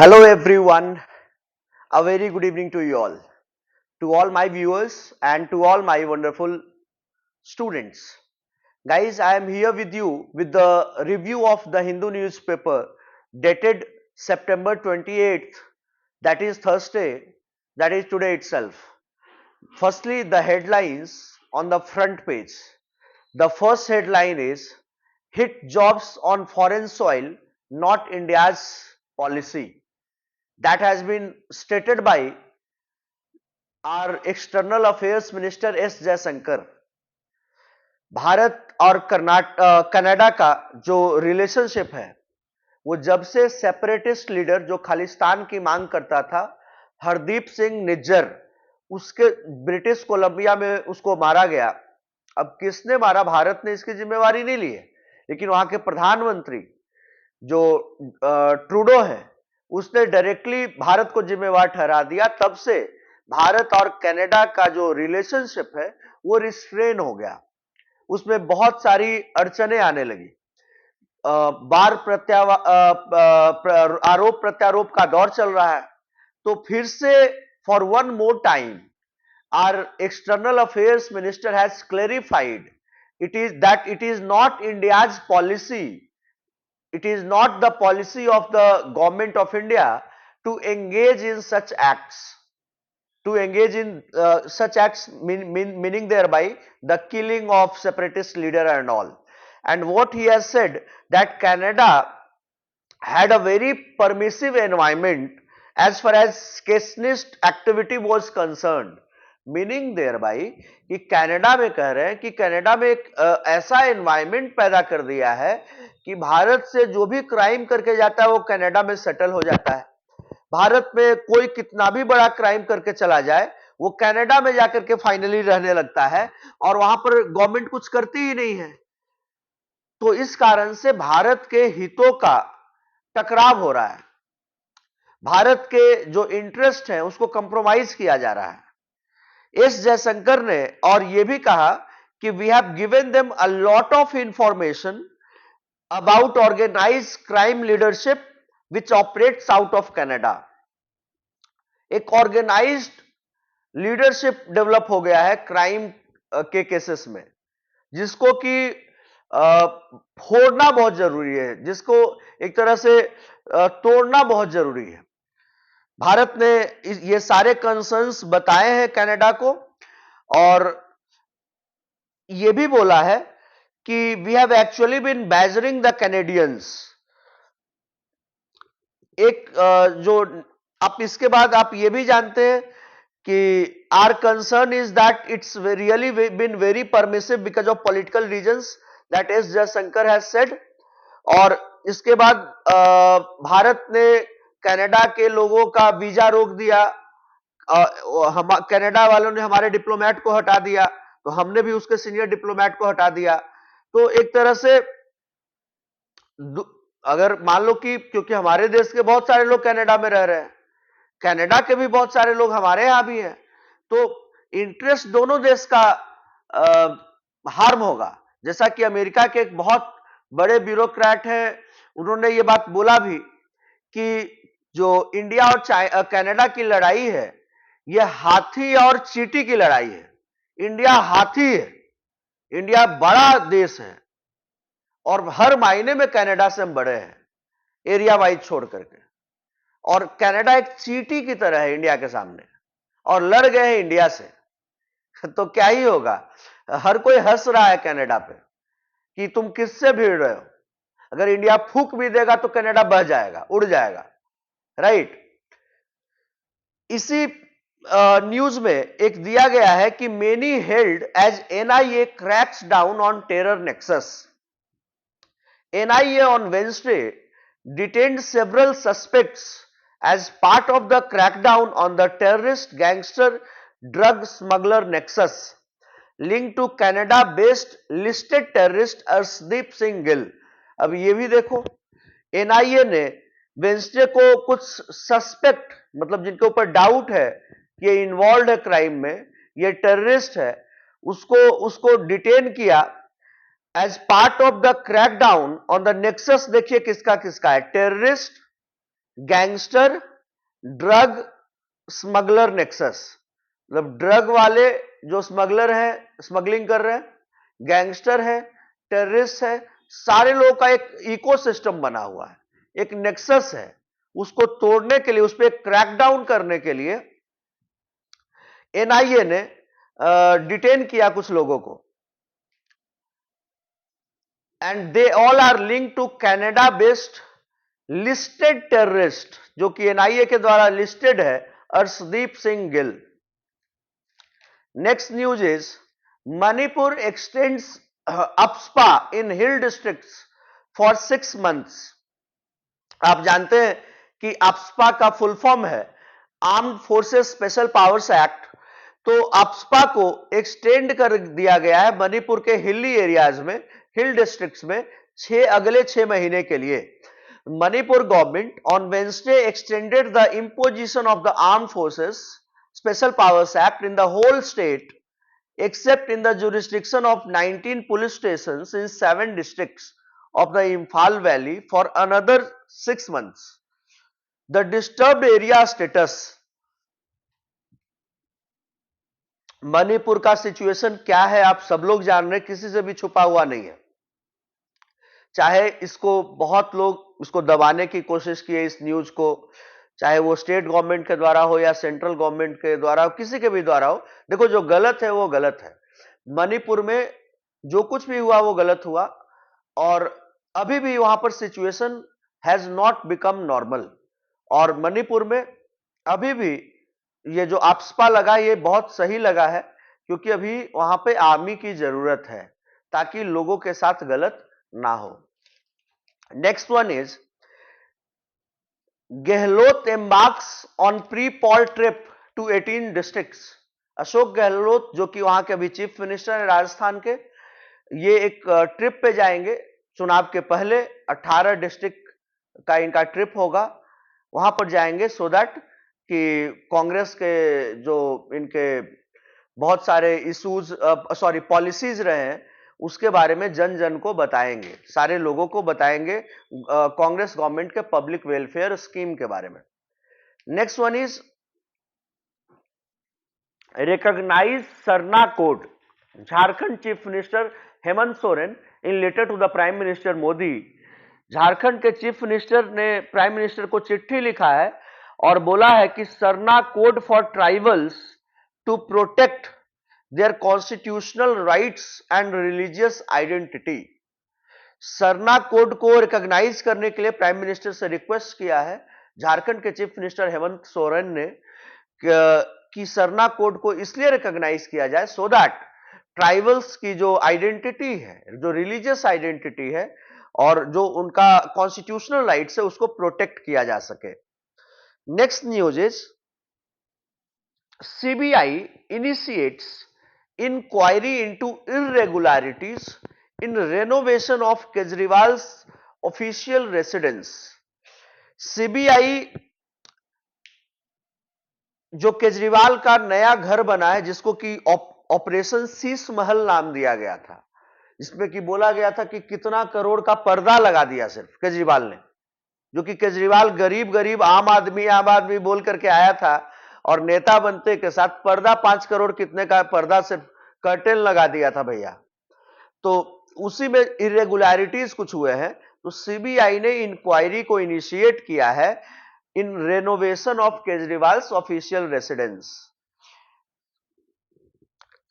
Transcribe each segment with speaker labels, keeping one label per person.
Speaker 1: Hello everyone, a very good evening to all my viewers and to all my wonderful students. Guys, I am here with you with the review of the Hindu newspaper dated September 28th, that is Thursday, that is today itself. Firstly, the headlines on the front page. The first headline is Hit jobs on foreign soil, not India's policy. That has been stated by our external affairs minister S Jaishankar. Bharat और Canada का जो relationship है वो जब से separatist leader जो खालिस्तान की मांग करता था हरदीप सिंह निज्जर उसके ब्रिटिश कोलंबिया में उसको मारा गया। अब किसने मारा, भारत ने इसकी जिम्मेवारी नहीं ली है, लेकिन वहां के प्रधानमंत्री जो ट्रूडो है उसने डायरेक्टली भारत को जिम्मेवार ठहरा दिया। तब से भारत और कनाडा का जो रिलेशनशिप है वो रिस्ट्रेन हो गया, उसमें बहुत सारी अड़चने आने लगी। बार आरोप प्रत्यारोप का दौर चल रहा है। तो फिर से for one more time our external affairs minister has clarified it is not India's policy, it is not the policy of the government of India to engage in such acts, meaning thereby the killing of separatist leader and all. And what he has said that Canada had a very permissive environment as far as Keynesianist activity was concerned, meaning thereby कि Canada में कह रहे हैं कि Canada में एक ऐसा environment पैदा कर दिया है कि भारत से जो भी क्राइम करके जाता है वो कनाडा में सेटल हो जाता है। भारत में कोई कितना भी बड़ा क्राइम करके चला जाए वो कनाडा में जाकर के फाइनली रहने लगता है और वहां पर गवर्नमेंट कुछ करती ही नहीं है। तो इस कारण से भारत के हितों का टकराव हो रहा है, भारत के जो इंटरेस्ट है उसको कंप्रोमाइज किया जा रहा है। एस जयशंकर ने और यह भी कहा कि we have given them a lot of information about organised crime leadership which operates out of Canada. एक ऑर्गेनाइज्ड लीडरशिप डेवलप हो गया है क्राइम के केसेस में, जिसको कि फोड़ना बहुत जरूरी है, जिसको एक तरह से तोड़ना बहुत जरूरी है। भारत ने ये सारे कंसर्न्स बताए हैं कनाडा को और ये भी बोला है कि we have actually been badgering the Canadians. एक जो आप इसके बाद आप ये भी जानते हैं कि our concern is that it's really been very permissive because of political reasons that S Jaishankar has said. और इसके बाद भारत ने कनाडा के लोगों का वीजा रोक दिया, कनाडा वालों ने हमारे डिप्लोमेट को हटा दिया, तो हमने भी उसके सीनियर डिप्लोमेट को हटा दिया। तो एक तरह से अगर मान लो कि क्योंकि हमारे देश के बहुत सारे लोग कनाडा में रह रहे हैं, कनाडा के भी बहुत सारे लोग हमारे यहां भी हैं, तो इंटरेस्ट दोनों देश का हार्म होगा। जैसा कि अमेरिका के एक बहुत बड़े ब्यूरोक्रेट हैं, उन्होंने ये बात बोला भी कि जो इंडिया और कनाडा की लड़ाई है ये हाथी और चींटी की लड़ाई है। इंडिया हाथी है, इंडिया बड़ा देश है और हर मायने में कनाडा से हम बड़े हैं एरिया वाइज छोड़ करके, और कनाडा एक चींटी की तरह है इंडिया के सामने और लड़ गए हैं इंडिया से। तो क्या ही होगा, हर कोई हंस रहा है कनाडा पे कि तुम किससे भिड़ रहे हो। अगर इंडिया फूंक भी देगा तो कनाडा बह जाएगा, उड़ जाएगा, राइट। इसी न्यूज में एक दिया गया है कि many held as NIA cracks down on terror nexus. NIA on Wednesday detained several suspects as part of the crackdown on the terrorist gangster drug smuggler nexus linked to Canada-based listed terrorist Arshdeep Singh Gill। अब ये भी देखो, NIA ने Wednesday को कुछ suspect, मतलब जिनके ऊपर डाउट है कि ये इन्वॉल्व है क्राइम में, ये टेररिस्ट है, उसको डिटेन किया as part of the crackdown on the nexus. देखिए किसका किसका है, terrorist, gangster drug smuggler nexus, मतलब ड्रग वाले जो स्मगलर हैं, स्मगलिंग कर रहे हैं, गैंगस्टर है, टेररिस्ट है, सारे लोगों का एक इकोसिस्टम बना हुआ है, एक नेक्सस है। उसको तोड़ने के लिए, उस पर क्रैकडाउन करने के लिए एनआईए ने डिटेन किया कुछ लोगों को, and they all are link to Canada based listed terrorist, जो कि एनआईए के द्वारा लिस्टेड है, Arshdeep Singh Gill. Next news is Manipur extends AFSPA in hill districts for 6 months। आप जानते हैं कि अपस्पा का फुल फॉर्म है armed forces special powers act. तो अपस्पा को एक्सटेंड कर दिया गया है मणिपुर के हिली एरियाज में, हिल डिस्ट्रिक्ट्स में अगले 6 महीने के लिए। Manipur government on Wednesday extended the imposition of the armed forces special powers act in the whole state except in the jurisdiction of 19 police stations in 7 districts of the Imphal Valley for another 6 months. The disturbed area status, Manipur का situation क्या है आप सब लोग जान रहे हैं, किसी से भी छुपा हुआ नहीं है। चाहे इसको बहुत लोग इसको दबाने की कोशिश किए, इस न्यूज को, चाहे वो स्टेट गवर्नमेंट के द्वारा हो या सेंट्रल गवर्नमेंट के द्वारा हो, किसी के भी द्वारा हो। देखो, जो गलत है वो गलत है। मणिपुर में जो कुछ भी हुआ वो गलत हुआ, और अभी भी वहां पर situation has not become normal. और मणिपुर में अभी भी ये जो अपस्पा लगा, ये बहुत सही लगा है, क्योंकि अभी वहां पे आर्मी की जरूरत है ताकि लोगों के साथ गलत ना हो। Next one is Gehlot embarks on pre poll trip to 18 districts. Ashok Gehlot, जो कि वहां के अभी चीफ मिनिस्टर है राजस्थान के, ये एक ट्रिप पे जाएंगे चुनाव के पहले। 18 डिस्ट्रिक्ट का इनका ट्रिप होगा, वहां पर जाएंगे सो दैट कि कांग्रेस के जो इनके बहुत सारे इश्यूज पॉलिसीज रहे हैं उसके बारे में जन जन को बताएंगे, सारे लोगों को बताएंगे कांग्रेस गवर्नमेंट के पब्लिक वेलफेयर स्कीम के बारे में। Next one is recognise Sarna code. Jharkhand chief minister Hemant Soren in letter to the prime minister Modi, Jharkhand के चीफ मिनिस्टर ने प्राइम मिनिस्टर को चिट्ठी लिखा है और बोला है कि Sarna code for tribals to protect their constitutional rights and religious identity. Sarna code को रिकॉग्नाइज करने के लिए प्राइम मिनिस्टर से रिक्वेस्ट किया है झारखंड के चीफ मिनिस्टर हेमंत सोरेन ने कि सरना कोड को इसलिए रिकॉग्नाइज किया जाए सो दैट ट्राइबल्स की जो आइडेंटिटी है, जो रिलीजियस आइडेंटिटी है और जो उनका कॉन्स्टिट्यूशनल राइट्स है, उसको प्रोटेक्ट किया जा सके। Next news is CBI initiates inquiry into irregularities in renovation of Kejriwal's official residence. CBI जो केजरीवाल का नया घर बना है, जिसको कि ऑपरेशन शीश महल नाम दिया गया था, जिसमें कि बोला गया था कि कितना करोड़ का पर्दा लगा दिया सिर्फ केजरीवाल ने, जो कि केजरीवाल गरीब गरीब आम आदमी बोल करके आया था और नेता बनते के साथ पर्दा 5 करोड़ कितने का पर्दा सिर्फ कर्टेन लगा दिया था भैया। तो उसी में इरेगुलरिटीज कुछ हुए हैं, तो सीबीआई ने इंक्वायरी को इनिशिएट किया है in renovation of Kejriwal's official residence.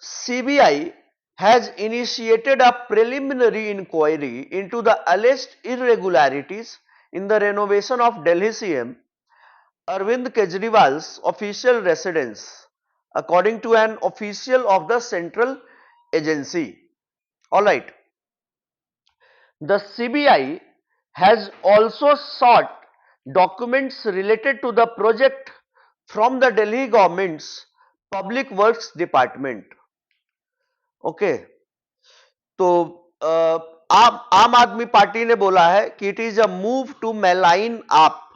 Speaker 1: CBI has initiated a preliminary inquiry into the alleged irregularities in the renovation of Delhi CM Arvind Kejriwal's official residence, according to an official of the central agency. All right. The CBI has also sought documents related to the project from the Delhi government's Public Works Department. Okay, तो आम आदमी पार्टी ने बोला है कि it is a move to malign AAP,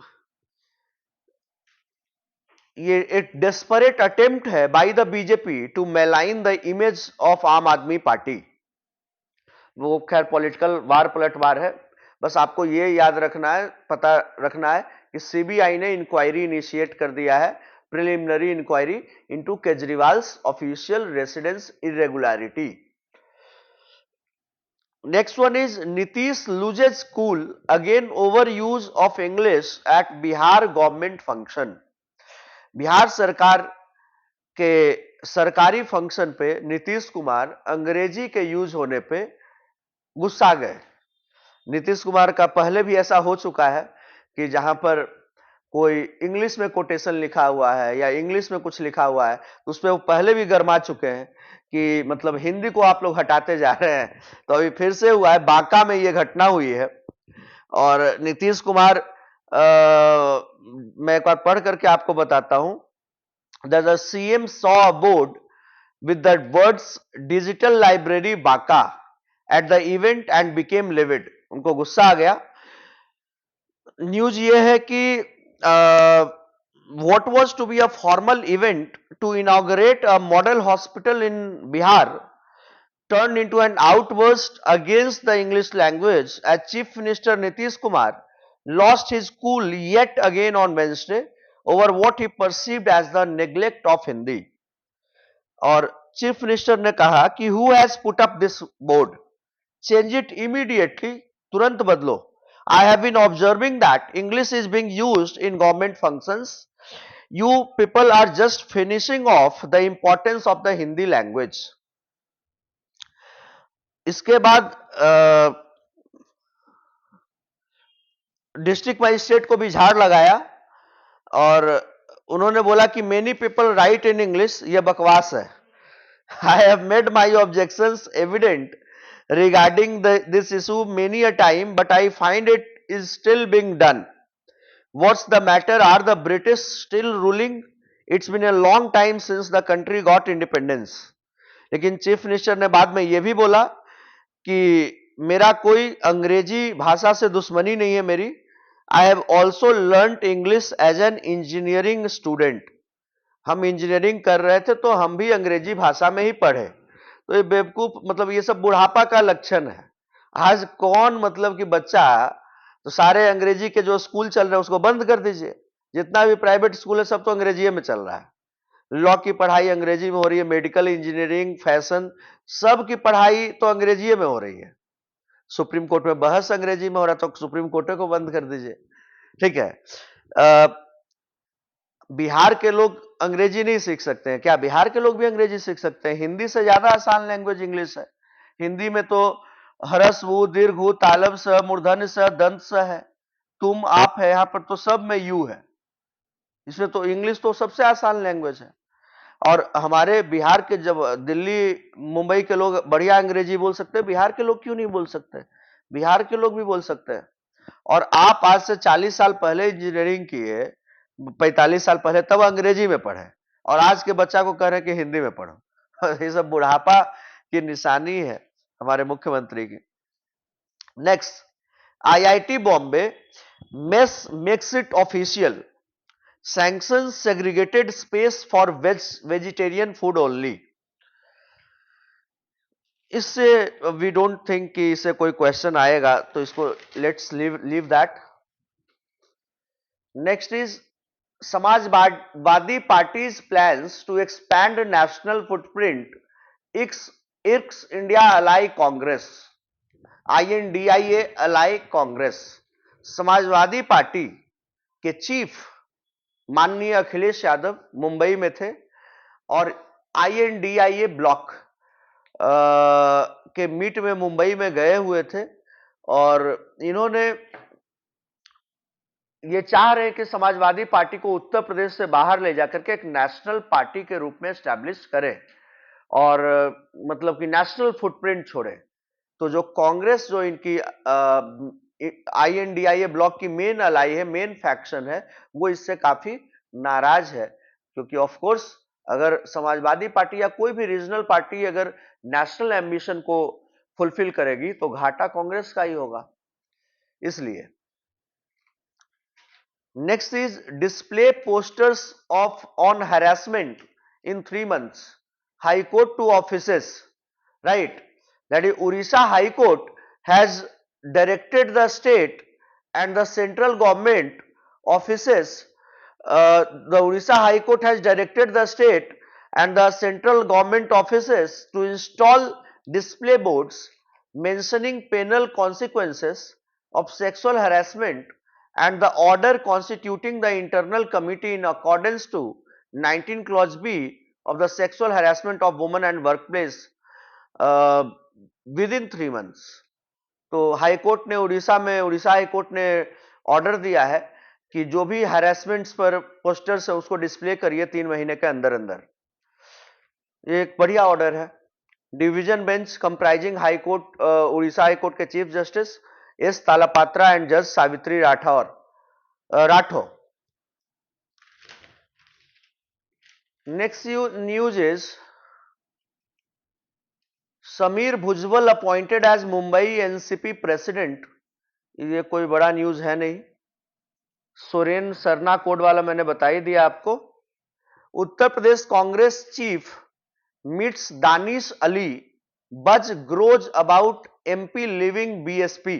Speaker 1: ये एक desperate attempt है by the BJP to malign the image of Aam Aadmi party. वो खैर पॉलिटिकल वार पलटवार है, बस आपको ये याद रखना है, पता रखना है कि सीबीआई ने इंक्वायरी इनिशिएट कर दिया है, preliminary inquiry into Kejriwal's official residence irregularity. Next one is Nitish loses cool again over use of English at Bihar government function. Bihar सरकार के सरकारी फंक्शन पे नीतीश कुमार अंग्रेजी के यूज होने पे गुस्सा गए. नीतीश कुमार का पहले भी ऐसा हो चुका है कि जहां पर कोई इंग्लिश में कोटेशन लिखा हुआ है या इंग्लिश में कुछ लिखा हुआ है तो उस पर वो पहले भी गरमा चुके हैं कि मतलब हिंदी को आप लोग हटाते जा रहे हैं. तो अभी फिर से हुआ है, बांका में ये घटना हुई है और नीतीश कुमार मैं एक बार पढ़ करके आपको बताता हूं. The CM saw a board with the words digital library Baka at the event and became livid. उनको गुस्सा आ गया. न्यूज ये है कि what was to be a formal event to inaugurate a model hospital in Bihar turned into an outburst against the English language as Chief Minister Nitish Kumar lost his cool yet again on Wednesday over what he perceived as the neglect of Hindi. और chief minister ने कहा कि who has put up this board? Change it immediately, तुरंत बदलो. I have been observing that English is being used in government functions. You people are just finishing off the importance of the Hindi language. इसके बाद district magistrate को भी झाड़ लगाया और उन्होंने बोला कि many people right in English, ये बकवास है. I have made my objections evident regarding this issue many a time, but I find it is still being done. What's the matter? Are the British still ruling? It's been a long time since the country got independence. लेकिन chief minister ने बाद में यह भी बोला कि मेरा कोई अंग्रेजी भाषा से दुश्मनी नहीं है मेरी. I have also learned English as an engineering student. हम इंजीनियरिंग कर रहे थे तो हम भी अंग्रेजी भाषा में ही पढ़े. तो ये बेवकूफ, मतलब ये सब बुढ़ापा का लक्षण है. आज कौन मतलब कि बच्चा, तो सारे अंग्रेजी के जो स्कूल चल रहे हैं उसको बंद कर दीजिए. जितना भी प्राइवेट स्कूल है सब तो अंग्रेजी में चल रहा है. लॉ की पढ़ाई अंग्रेजी में हो रही है, मेडिकल, इंजीनियरिंग, फैशन, सब की पढ़ाई तो अंग्रेजी में हो रही है. सुप्रीम कोर्ट में बहस अंग्रेजी में हो रहा है तो सुप्रीम कोर्ट को बंद कर दीजिए. ठीक है. बिहार के लोग अंग्रेजी नहीं सीख सकते हैं क्या? बिहार के लोग भी अंग्रेजी सीख सकते हैं. हिंदी से ज्यादा आसान लैंग्वेज इंग्लिश है. हिंदी में तो ह्रस्व ऊ, दीर्घ ऊ, तालब स, मूर्धन्य स, दंत स है. तुम, आप है, यहां पर तो सब में यू है. इसमें तो इंग्लिश तो सबसे आसान लैंग्वेज है. और हमारे बिहार के, जब दिल्ली मुंबई के लोग बढ़िया अंग्रेजी बोल सकते हैं, बिहार के लोग क्यों नहीं बोल सकते? बिहार के लोग भी बोल सकते हैं. और आप आज से 40 साल पहले इंजीनियरिंग किए, 45 साल पहले, तब अंग्रेजी में पढ़े और आज के बच्चा को कह रहे हैं कि हिंदी में पढ़ो. ये सब बुढ़ापा की निशानी है हमारे मुख्यमंत्री की. Next, IIT Bombay makes it official, sanction segregated space for vegetarian food only. इससे वी डोंट थिंक कि इससे कोई क्वेश्चन आएगा, तो इसको let's leave that. Next is Samajwadi party's plans to expand national footprint irks India ally Congress. INDIA ally Congress. Samajwadi party के chief माननीय अखिलेश यादव मुंबई में थे और INDIA ब्लॉक के मीट में मुंबई में गए हुए थे और इन्होंने ये चाह रहे हैं कि समाजवादी पार्टी को उत्तर प्रदेश से बाहर ले जाकर के एक नेशनल पार्टी के रूप में एस्टैब्लिश करें और मतलब कि नेशनल फुटप्रिंट छोड़े. तो जो कांग्रेस, जो इनकी INDIA ब्लॉक की मेन अलाई है, मेन फैक्शन है, वो इससे काफी नाराज है. क्योंकि ऑफ कोर्स अगर समाजवादी पार्टी या कोई भी रीजनल पार्टी अगर नेशनल एम्बिशन को फुलफिल करेगी तो घाटा कांग्रेस का ही होगा. इसलिए next is display posters of on harassment in 3 months, high court to offices, right? That is, Orissa High Court has directed the state and the central government offices, the Odisha High Court has directed the state and the central government offices to install display boards mentioning penal consequences of sexual harassment and the order constituting the internal committee in accordance to 19 clause B of the Sexual Harassment of Women and Workplace uh, within 3 months. तो high court ने Orissa high court ने order दिया है कि जो भी हैरेसमेंट्स पर posters है उसको डिस्प्ले करिए 3 महीने के अंदर अंदर। ये एक बढ़िया ऑर्डर है। Division bench comprising high court Orissa high court के chief justice S Talapatra and जज Savitri Rathore. Next news is Sameer Bhujbal appointed as Mumbai NCP president. ये कोई बड़ा न्यूज है नहीं। सोरेन सरना कोड वाला मैंने बता ही दिया आपको। Uttar Pradesh Congress chief meets Danish Ali, buzz grows about MP leaving BSP.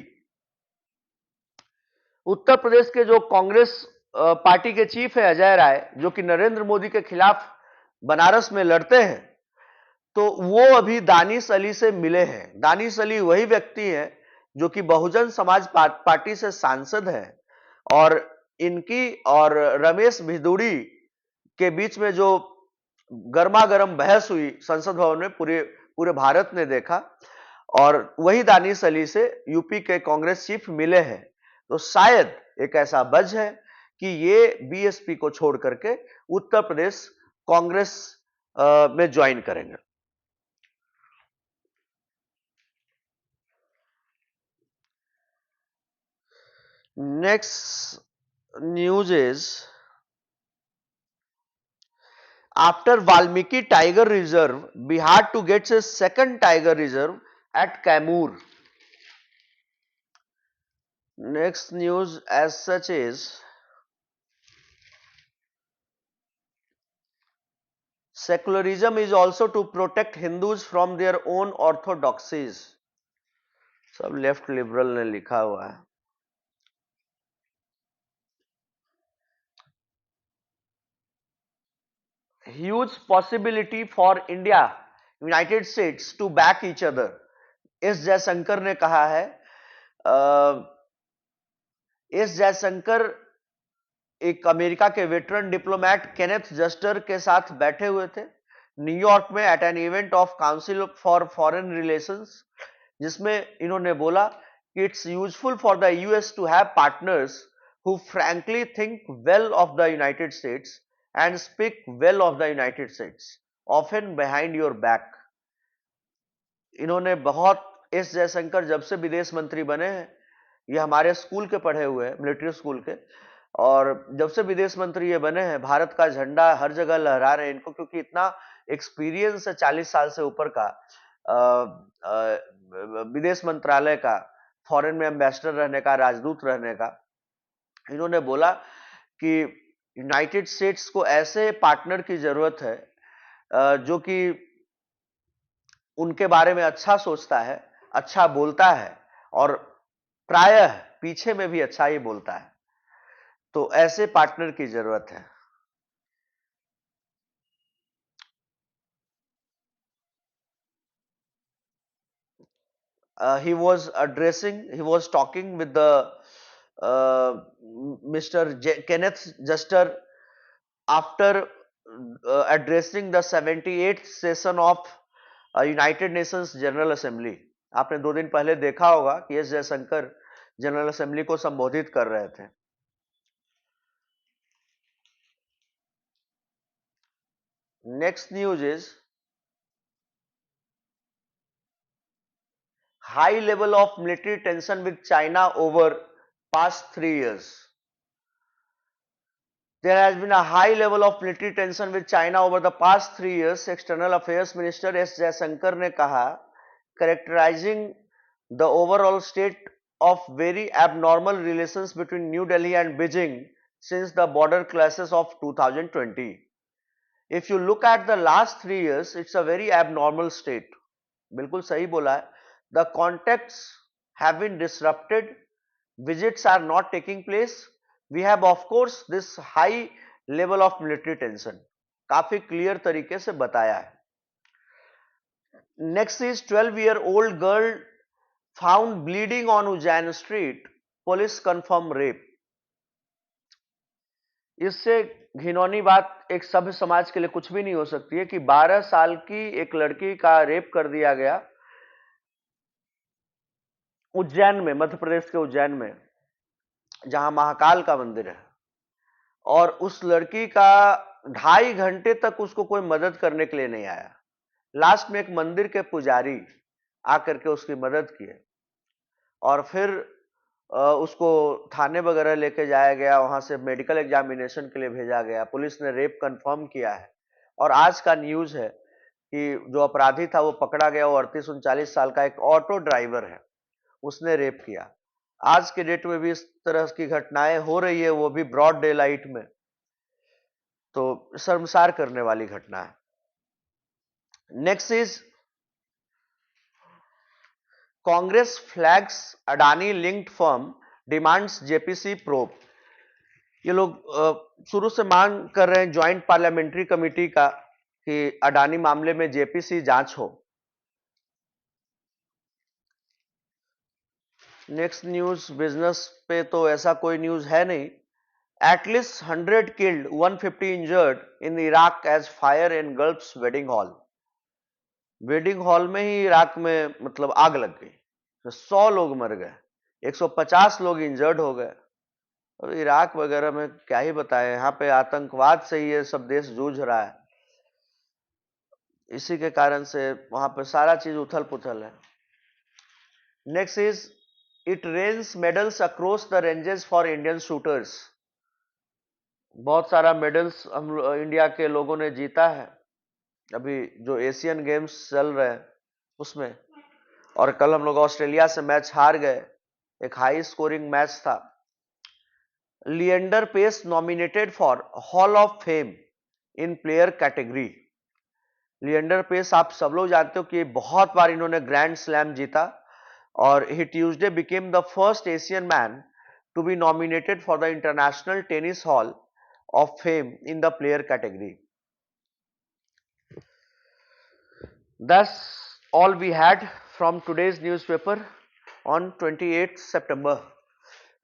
Speaker 1: Uttar Pradesh के जो कांग्रेस पार्टी के चीफ है अजय राय, जो कि नरेंद्र मोदी के खिलाफ बनारस में लड़ते हैं, तो वो अभी दानिश अली से मिले हैं। दानिश अली वही व्यक्ति हैं जो कि बहुजन समाज पार्टी से सांसद हैं और इनकी और रमेश भिदुड़ी के बीच में जो गर्मा गर्म बहस हुई संसद भवन में, पूरे भारत ने देखा, और वही दानिश अली से यूपी के कांग्रेस चीफ मिले हैं। तो शायद एक ऐसा बज है कि ये बीएसपी को छोड़ करके उत्तर प्रदेश कांग्रेस में ज्वाइन करेंगे। Next news is after Valmiki Tiger Reserve, Bihar to gets a second tiger reserve at Kaimur. Next news as such is secularism is also to protect Hindus from their own orthodoxies. सब left liberal ने लिखा हुआ है। Huge possibility for India, United States to back each other. S Jaishankar ने कहा है। S Jaishankar एक America के वेटरन डिप्लोमेट केनेथ जस्टर के साथ बैठे हुए थे न्यूयॉर्क में at an event of Council for Foreign Relations, जिसमें इन्होंने बोला कि it's useful for the US to have partners who frankly think well of the United States and speak well of the United States often behind your back. इन्होंने बहुत, S Jaishankar जब से विदेश मंत्री बने हैं, ये हमारे स्कूल के पढ़े हुए हैं, मिलिट्री स्कूल के, और जब से विदेश मंत्री ये बने हैं भारत का झंडा हर जगह लहरा रहे हैं इनको, क्योंकि इतना एक्सपीरियंस है 40 साल से ऊपर का विदेश मंत्रालय का, फॉरेन में एम्बेसडर रहने का, राजदूत रहने का। इन्होंने बोला कि यूनाइटेड स्टेट्स को ऐसे पार्टनर की जरूरत है जो कि उनके बारे में अच्छा सोचता है, अच्छा बोलता है और प्रायः पीछे में भी अच्छा ही बोलता है। तो ऐसे पार्टनर की जरूरत है। He was talking with the Mr. Kenneth Juster after addressing the 78th session of United Nations general assembly. आपने 2 दिन पहले देखा होगा कि एस जयशंकर जनरल असेंबली को संबोधित कर रहे थे। Next news is high level of military tension with China over past 3 years. There has been a high level of military tension with China over the past 3 years, External Affairs Minister S. Jaishankar ने कहा, characterizing the overall state of very abnormal relations between New Delhi and Beijing since the border clashes of 2020. If you look at the last 3 years, it's a very abnormal state. बिल्कुल सही बोला है। The contacts have been disrupted, visits are not taking place, we have of course this high level of military tension, काफी क्लियर तरीके से बताया है. Next is 12-year-old girl found bleeding on Ujjain street, police confirm rape. इससे घिनौनी बात एक सभ्य समाज के लिए कुछ भी नहीं हो सकती है कि 12 साल की एक लड़की का रेप कर दिया गया उज्जैन में, मध्य प्रदेश के उज्जैन में, जहां महाकाल का मंदिर है. और उस लड़की का 2.5 घंटे तक उसको कोई मदद करने के लिए नहीं आया. लास्ट में एक मंदिर के पुजारी आकर के उसकी मदद किए और फिर उसको थाने वगैरह लेके जाया गया, वहां से मेडिकल एग्जामिनेशन के लिए भेजा गया. पुलिस ने रेप कंफर्म किया है और आज का न्यूज है कि जो अपराधी था वो पकड़ा गया. वो 38-39 साल का एक ऑटो ड्राइवर है, उसने रेप किया. आज के डेट में भी इस तरह की घटनाएं हो रही है, वो भी ब्रॉड डे लाइट में, तो शर्मसार करने वाली घटना है. Next is Congress flags Adani linked firm demands JPC probe. ये लोग शुरू से मांग कर रहे हैं ज्वाइंट पार्लियामेंट्री कमेटी का कि अडानी मामले में जेपीसी जांच हो. नेक्स्ट न्यूज बिजनेस पे तो ऐसा कोई न्यूज है नहीं. At least 100 killed, 150 injured in Iraq as fire engulfs wedding hall. Wedding hall में ही इराक में मतलब आग लग गई, तो 100 लोग मर गए, 150 लोग इंजर्ड हो गए. और इराक वगैरह में क्या ही बताएं, यहाँ पे आतंकवाद से ही ये सब देश जूझ रहा है. इसी के कारण से वहां पे सारा चीज उथल पुथल है. Next is it rains medals across the ranges for Indian shooters. बहुत सारा मेडल्स हम इंडिया के लोगों ने जीता है अभी जो एशियन गेम्स चल रहे हैं उसमें. और कल हम लोग ऑस्ट्रेलिया से मैच हार गए, एक हाई स्कोरिंग मैच था. Leander Paes nominated for hall of fame in player category. Leander Paes आप सब लोग जानते हो कि बहुत बार इन्होंने ग्रैंड स्लैम जीता और he Tuesday became the first Asian man to be nominated for the international tennis hall of fame in the player category. That's all we had from today's newspaper on 28th September.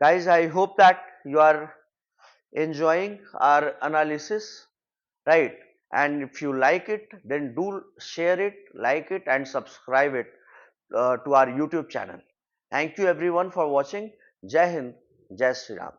Speaker 1: Guys, I hope that you are enjoying our analysis, right? And if you like it, then do share it, like it, and subscribe it to our YouTube channel. Thank you everyone for watching. Jai Hind, Jai Shri Ram.